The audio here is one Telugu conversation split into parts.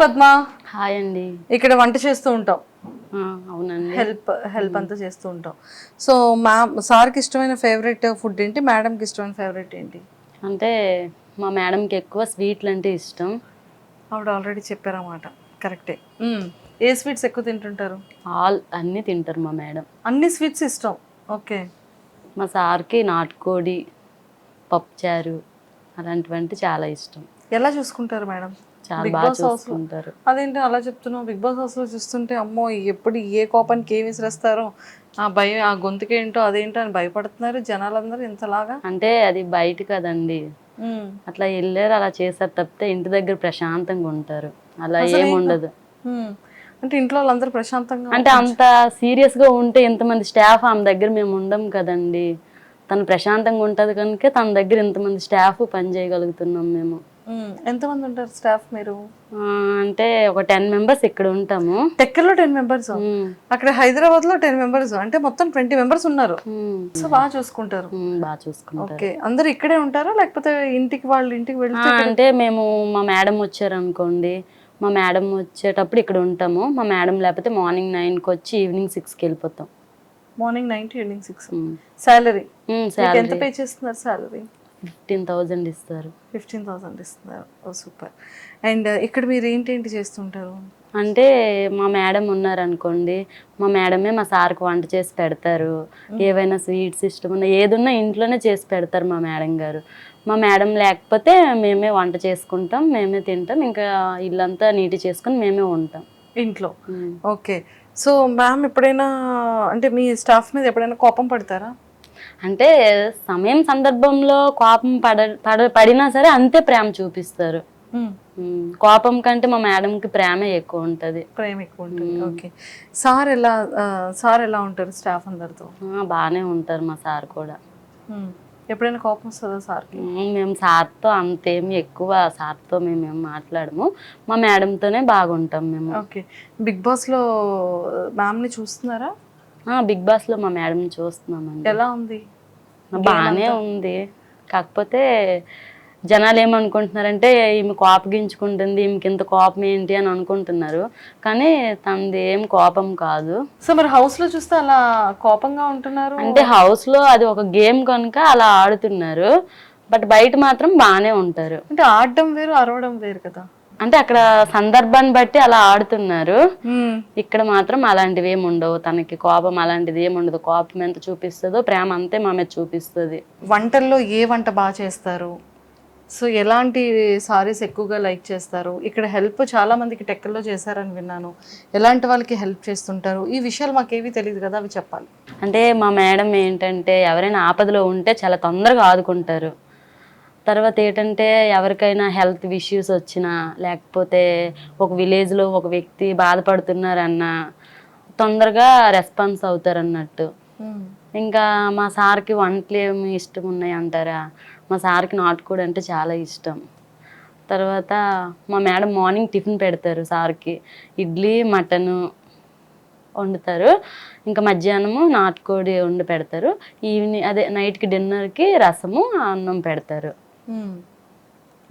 పద్మ, హాయ్ అండి. ఇక్కడ వంట చేస్తూ ఉంటాం, అవునండి. హెల్ప్ అంతా చేస్తూ ఉంటాం. సో సార్కి ఇష్టమైన ఫేవరెట్ ఫుడ్ ఏంటి, మేడంకి ఇష్టమైన ఫేవరెట్ ఏంటి? అంటే మా మేడంకి ఎక్కువ స్వీట్లు అంటే ఇష్టం. ఆవిడ ఆల్రెడీ చెప్పారన్నమాట. కరెక్టే. ఏ స్వీట్స్ ఎక్కువ తింటుంటారు? అన్నీ తింటారు మా మేడం. అన్ని స్వీట్స్ ఇష్టం. ఓకే. మా సార్కి నాటుకోడి, పప్పుచారు అలాంటివంటే చాలా ఇష్టం. ఎలా చూసుకుంటారు మేడం? చాలా బిగ్ బాగా బాస్ హౌస్ లో చూసుకుంటారు. అదేంటి అలా చెప్తున్నావు? బిగ్ బాస్ హౌస్ లో చూస్తుంటే అమ్మో ఎప్పుడు ఏ కోపానికి ఏమి విసిరేస్తారో, ఆ భయం, ఆ గొంతుకేంటో అదేంటో అని భయపడుతున్నారు జనాలందరూ ఇంతలాగా. అంటే అది బయట కదండి, అట్లా వెళ్ళారు అలా చేశారు తప్పితే ఇంటి దగ్గర ప్రశాంతంగా ఉంటారు. అలా ఏముండదు. అంటే ఇంట్లో వాళ్ళందరూ ప్రశాంతంగా అంటే అంత సీరియస్ గా ఉంటే ఇంతమంది స్టాఫ్ ఆమె దగ్గర మేము ఉండం కదండి. తను ప్రశాంతంగా ఉంటది కనుక తన దగ్గర ఇంతమంది స్టాఫ్ పని చేయగలుగుతున్నాం మేము. ఎంతమంది ఉంటారు స్టాఫ్ మీరు? అంటే ఒక 10 మెంబర్స్ ఇక్కడ ఉంటాము. టెక్కర్లో 10 మెంబర్స్, అక్కడ హైదరాబాద్ లో 10 మెంబర్స్, అంటే మొత్తం 20 మెంబర్స్ ఉన్నారు. సో బాగా చూసుకుంటారు. బాగా చూసుకుంటారు. ఓకే. అందరు ఇక్కడే ఉంటారా లేకపోతే ఇంటికి వాళ్ళ ఇంటికి వెళ్తే? అంటే మేము మా మేడం వచ్చారు అనుకోండి, మా మేడం వచ్చేటప్పుడు ఇక్కడ ఉంటాము. మా మేడం లేకపోతే మార్నింగ్ 9కి వచ్చి ఈవినింగ్ 6కి వెళ్ళిపోతాం. Morning 9 to evening 6. సాలరీ ఎంత పే చేస్తున్నారు? సాలరీ 15,000 ఇస్తారు. 15,000 ఇస్తున్నారు. ఓ సూపర్. అండ్ ఇక్కడ మీరు ఏంటేంటి చేస్తుంటారు? అంటే మా మేడం ఉన్నారనుకోండి, మా మేడమే మా సార్కి వంట చేసి పెడతారు. ఏవైనా స్వీట్స్ ఇష్టం ఉన్నా ఏదున్నా ఇంట్లోనే చేసి పెడతారు మా మేడం గారు. మా మేడం లేకపోతే మేమే వంట చేసుకుంటాం, మేమే తింటాం, ఇంకా ఇల్లంతా నీటి చేసుకుని మేమే ఉంటాం ఇంట్లో. ఓకే. సో మ్యామ్ ఎప్పుడైనా అంటే మీ స్టాఫ్ మీద ఎప్పుడైనా కోపం పడతారా? అంటే సమయం సందర్భంలో కోపం పడినా సరే అంతే ప్రేమ చూపిస్తారు. కోపం కంటే మా మేడంకి ప్రేమ ఎక్కువ ఉంటుంది. ప్రేమ ఎక్కువ ఉంటుంది. ఓకే. సార్ ఎలా ఉంటారు స్టాఫ్ అందరితో? బాగానే ఉంటారు మా సార్ కూడా. ఎప్పుడైనా కోపం వస్తుందా సార్కి? మేము సార్తో అంతేమి ఎక్కువ సార్తో మేమేం మాట్లాడము, మా మేడంతోనే బాగుంటాం మేము. ఓకే. బిగ్ బాస్లో మ్యామ్ని చూస్తున్నారా? బిగ్ బాస్లో మా మేడంని చూస్తున్నామండి. ఎలా ఉంది? బాగానే ఉంది. కాకపోతే జనాలు ఏమనుకుంటున్నారంటే ఈమె కోపగించుకుంటుంది, ఈమెకి ఇంత కోపం ఏంటి అని అనుకుంటున్నారు. కానీ తనది ఏం కోపం కాదు. సో మరి హౌస్లో చూస్తే అలా కోపంగా ఉంటున్నారు అంటే హౌస్లో అది ఒక గేమ్ కనుక అలా ఆడుతున్నారు, బట్ బయట మాత్రం బాగానే ఉంటారు. అంటే ఆడడం వేరు, అరవడం వేరు కదా. అంటే అక్కడ సందర్భాన్ని బట్టి అలా ఆడుతున్నారు. ఇక్కడ మాత్రం అలాంటివి ఏమి ఉండవు. తనకి కోపం అలాంటిది ఏమి ఉండదు. కోపం ఎంత చూపిస్తుందో ప్రేమ అంతే మా మీద చూపిస్తుంది. వంటల్లో ఏ వంట బాగా చేస్తారు? సో ఎలాంటి సారీస్ ఎక్కువగా లైక్ చేస్తారు? ఇక్కడ హెల్ప్ చాలా మందికి టెక్కల్లో చేశారని విన్నాను. ఎలాంటి వాళ్ళకి హెల్ప్ చేస్తుంటారు? ఈ విషయాలు మాకేమీ తెలియదు కదా, అవి చెప్పాలి. అంటే మా మేడం ఏంటంటే ఎవరైనా ఆపదలో ఉంటే చాలా తొందరగా ఆదుకుంటారు. తర్వాత ఏంటంటే ఎవరికైనా హెల్త్ ఇష్యూస్ వచ్చినా, లేకపోతే ఒక విలేజ్లో ఒక వ్యక్తి బాధపడుతున్నారన్నా తొందరగా రెస్పాన్స్ అవుతారు అన్నట్టు. ఇంకా మా సార్కి వంటలు ఏమి ఇష్టం ఉన్నాయి అంటారా, మా సార్కి నాటుకోడి అంటే చాలా ఇష్టం. తర్వాత మా మేడం మార్నింగ్ టిఫిన్ పెడతారు సార్కి, ఇడ్లీ మటను వండుతారు. ఇంకా మధ్యాహ్నము నాటుకోడి వండి పెడతారు. ఈవినింగ్ అదే నైట్కి డిన్నర్కి రసము అన్నం పెడతారు.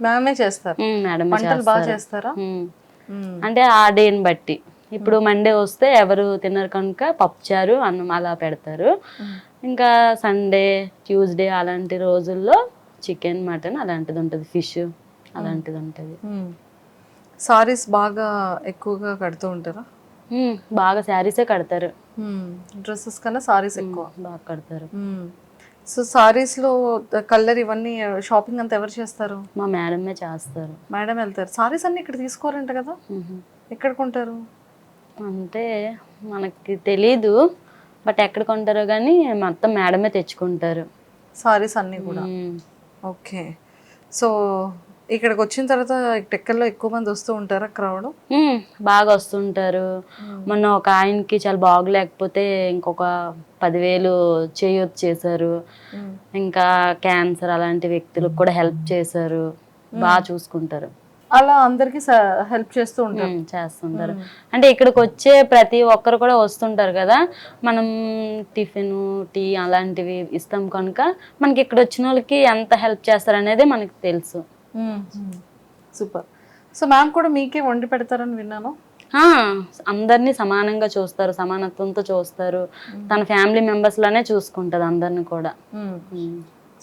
మేమే చేస్తారు. మేడం బాగా చేస్తారా? అంటే ఆ డేని బట్టి. ఇప్పుడు మండే వస్తే ఎవరు తినరు కనుక పప్పుచారు అన్నం అలా పెడతారు. ఇంకా సండే ట్యూస్డే అలాంటి రోజుల్లో చికెన్ మటన్ అలాంటిది ఉంటుంది, ఫిష్ అలాంటిది ఉంటుంది. సారీస్ బాగా ఎక్కువగా కడుతూ ఉంటారా? బాగా శారీసే కడతారు. డ్రెస్సెస్ కన్నా సారీస్ ఎక్కువ బాగా కడతారు. సో సారీస్లో కలర్ ఇవన్నీ షాపింగ్ అంతా ఎవరు చేస్తారు? మా మేడమే చేస్తారు. మేడం వెళ్తారు. సారీస్ అన్ని ఇక్కడ తీసుకోరంట కదా, ఎక్కడ కొంటారు? అంటే మనకి తెలీదు, బట్ ఎక్కడ కొంటారో కానీ మొత్తం మేడమే తెచ్చుకుంటారు సారీస్ అన్నీ కూడా. ఓకే. సో ఇక్కడికి వచ్చిన తర్వాత టెక్కల్లో ఎక్కువ మంది వస్తూ ఉంటారా? క్రౌడ్ బాగా వస్తుంటారు. మొన్న ఒక ఆయనకి చాలా బాగలేకపోతే ఇంకొక 10,000 చేయొచ్చు చేశారు. ఇంకా క్యాన్సర్ అలాంటి వ్యక్తులకు కూడా హెల్ప్ చేశారు. బాగా చూసుకుంటారు. అలా అందరికి హెల్ప్ చేస్తుంటారు. అంటే ఇక్కడికి వచ్చే ప్రతి ఒక్కరు కూడా వస్తుంటారు కదా, మనం టిఫిన్ టీ అలాంటివి ఇస్తాం కనుక మనకి ఇక్కడ వచ్చిన వాళ్ళకి ఎంత హెల్ప్ చేస్తారు అనేది మనకి తెలుసు. సూపర్. సో మ్యామ్ కూడా మీకే వండి పెడతారని విన్నాను. ఆ, అందరినీ సమానంగా చూస్తారు, సమానత్వంతో చూస్తారు. తన ఫ్యామిలీ మెంబర్స్ లానే చూసుకుంటది అందరిని కూడా.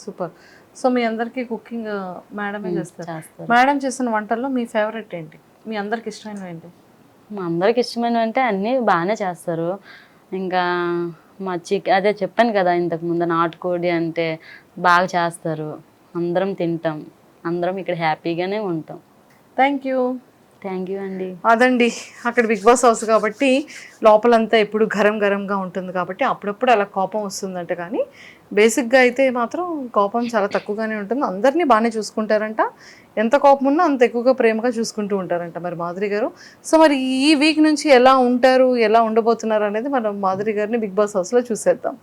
సూపర్. సో మీ అందరికీ కుకింగ్ మేడమే చేస్తారు. చేస్తారు. మేడం చేసిన వంటల్లో మీ ఫేవరెట్ ఏంటి, మీ అందరికి ఇష్టమైనవి ఏంటి? మా అందరికి ఇష్టమైనవి అంటే అన్నీ బాగానే చేస్తారు. ఇంకా మా అదే చెప్పాను కదా ఇంతకు ముందు, నాటుకోడి అంటే బాగా చేస్తారు. అందరం తింటాం, అందరం ఇక్కడ హ్యాపీగానే ఉంటాం. Thank you. థ్యాంక్ యూ అండి. అదండి, అక్కడ బిగ్ బాస్ హౌస్ కాబట్టి లోపలంతా ఎప్పుడు గరం గరంగా ఉంటుంది కాబట్టి అప్పుడప్పుడు అలా కోపం వస్తుందంట. కానీ బేసిక్గా అయితే మాత్రం కోపం చాలా తక్కువగానే ఉంటుంది. అందరినీ బాగానే చూసుకుంటారంట. ఎంత కోపం ఉన్నా అంత ఎక్కువగా ప్రేమగా చూసుకుంటూ ఉంటారంట మరి మాధురి గారు. సో మరి ఈ వీక్ నుంచి ఎలా ఉంటారు, ఎలా ఉండబోతున్నారు అనేది మనం మాధురి గారిని బిగ్ బాస్ హౌస్లో చూసేద్దాం.